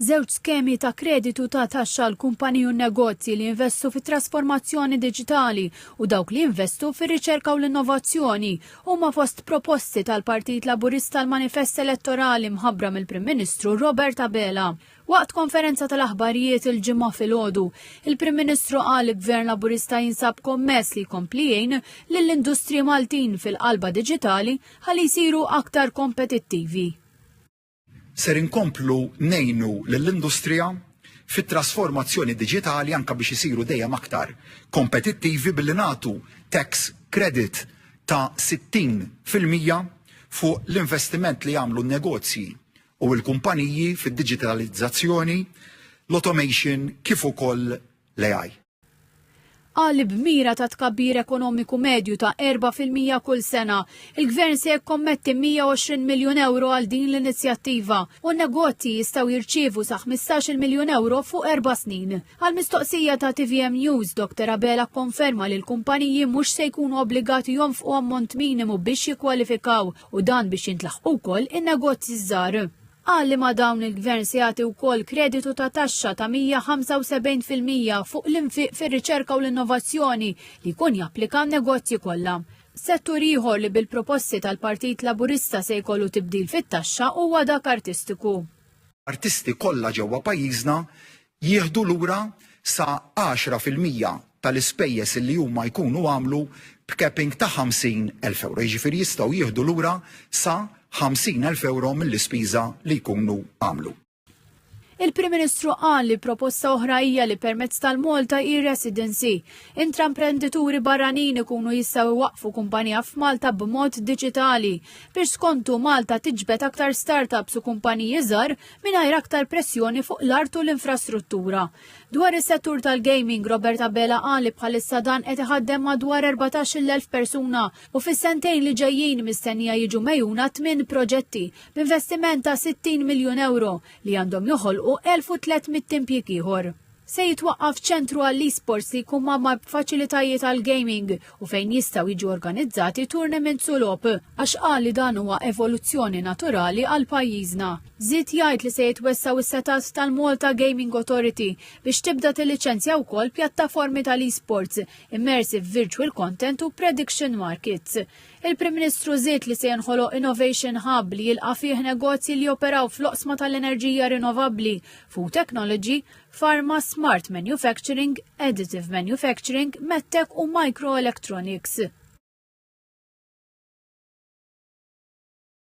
Żewġ skemi ta' kreditu ta' taxxa l-kumpaniji u negozji li investu fit trasformazzjoni diġitali u dawk li investu fir-riċerka u l-innovazzjoni huma fost proposti tal-Partit Laburista l-manifest elettorali mħabbra mill-Prim Ministru Robert Abela. Waqt konferenza tal-aħbarijiet il-ġimgħa filgħodu, il-Prim Ministru qal il-Gvern Laburista jinsab kommess li jkompli jgħin lill-industriji Maltin fil-qalba diġitali ħalli jsiru aktar kompetittivi. Ser inkomplu nejnu lill-industrija fit-trasformazzjoni diġitali anke biex isiru dejjem aktar kompetittivi billi nagħtu tax credit ta' 60% fuq l-investiment li jagħmlu n-negozji u l-kumpaniji fid-diġitalizzazzjoni, l-automation kif ukoll l-AI. Qal b'mira ta' tkabbir ekonomiku medju ta' 4% kull sena, il-Gvern se jikkommetti 120 miljun euro għal din l-inizjattiva u n-negozji jistgħu jirċievu sa' 15 miljun euro fuq 4 snin. Għal mistoqsija ta' TVM News, Dr. Abela konferma li l-kumpaniji mhux se jkunu obbligati jonfqu ammont minimu biex jikkwalifikaw u dan biex jintlaħqu wkoll in-negozji żgħar. Qal li ma' dawn il-Gvern se jagħti wkoll kreditu ta' taxxa ta' 175% fuq l-infiq fir-riċerka u l-innovazzjoni li jkun japplika n-negozji kollha. Settur ieħor li bil-proposti tal-Partit Laburista se jkollu tibdil fit-taxxa huwa dak artistiku. Artisti kollha ġewwa pajjiżna jieħdu lura sa 10% tal-ispejjeż li huma jkunu għamlu b'capping ta' 50,000 euro. Jiġifieri jistgħu jieħdu lura sa 50,000 euro mill-ispiża li jkunu għamlu. Il-Prim Ministru qal li proposta oħra hija li permezz tal-Malta e-Residency intramprenditori barranin ikunu jistgħu iwaqqfu kumpanija f'Malta b'mod diġitali biex skontu Malta tiġbed aktar startups u kumpaniji żgħar mingħajr aktar pressjoni fuq l-art u l-infrastruttura. Dwar is-settur tal-gaming, Robert Abela qal li bħalissa dan qed iħaddem madwar 14,000 persuna u fis-sentejn li ġejjin mistennija jiġu mejjuna 8 proġetti b'investiment ta' 60 miljun euro li għandhom joħolqu 1300 impjieg ieħor. Se jitwaqqaf ċentru għall-esports li jkun ma' b'faċilitajiet għall-gaming u fejn jistgħu jiġu organizzati tournament sulop għax qal li dan huwa evoluzzjoni naturali għal pajjiżna. Żied jgħid li se jitwessaw is-setat tal-Malta Gaming Authority biex tibda tiliċenzja wkoll pjattaformi tal-esports, immersive virtual content u prediction markets. Il-Prim Ministru żied li se jinħoloq Innovation Hub li jilqa' fih negozji li operaw fl-oqsma tal-enerġija rinnovabbli, food technology, pharma, smart manufacturing, additive manufacturing, medtech u microelectronics.